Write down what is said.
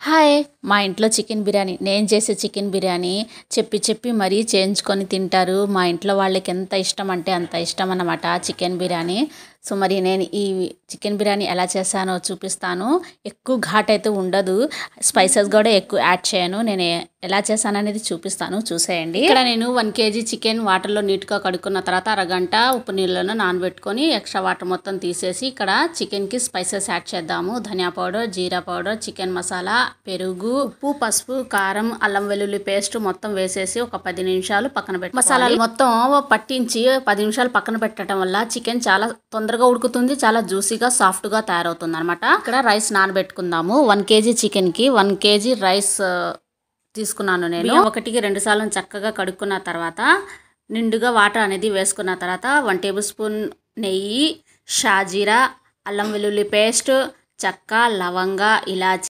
Hi! మా ఇంట్లో chicken biryani. నేను చేసే చికెన్ బిర్యానీ చెప్పి మరీ చేయించుకొని తింటారు. మా ఇంట్లో వాళ్ళకి ఎంత ఇష్టం అంటే అంత ఇష్టం అన్నమాట చికెన్ బిర్యానీ. సో, మరి నేను ఈ చికెన్ బిర్యానీ ఎలా చేశానో చూపిస్తాను. ఎక్కువ ఘాటు అయితే ఉండదు. స్పైసెస్ కూడా ఎక్కువ యాడ్ చేయను. నేను ఎలా చేశాననేది చూపిస్తాను, చూసేయండి. ఇక్కడ నేను 1 కేజీ చికెన్ వాటర్లో నీట్‌గా కడుక్కున్న తర్వాత అరగంట ఉప్పు నీళ్ళలో నానబెట్టుకొని ఎక్స్ట్రా వాటర్ మొత్తం తీసేసి ఇక్కడ చికెన్‌కి స్పైసెస్ యాడ్ చేద్దాము. ధనియా పౌడర్, జీరా పౌడర్, చికెన్ మసాలా, పెరుగు, ఉప్పు, పసుపు, కారం, అల్లం వెల్లుల్లి పేస్ట్ మొత్తం వేసేసి ఒక 10 నిమిషాలు పక్కన పెట్టుకోవాలి. మసాలాలు మొత్తం పట్టించి 10 నిమిషాలు పక్కన పెట్టడం వల్ల చికెన్ చాలా తొందరగా ఉడుకుతుంది, చాలా జ్యూసీగా సాఫ్ట్గా తయారవుతుంది అనమాట. ఇక్కడ రైస్ నానబెట్టుకుందాము. 1 కేజీ చికెన్కి 1 కేజీ రైస్ తీసుకున్నాను నేను. 1కి 2 సార్లు చక్కగా కడుక్కున్న తర్వాత నిండుగా వాటర్ అనేది వేసుకున్న తర్వాత 1 టేబుల్ స్పూన్ నెయ్యి, షాజీరా, అల్లం వెల్లుల్లి పేస్ట్, చెక్క, లవంగ, ఇలాచి,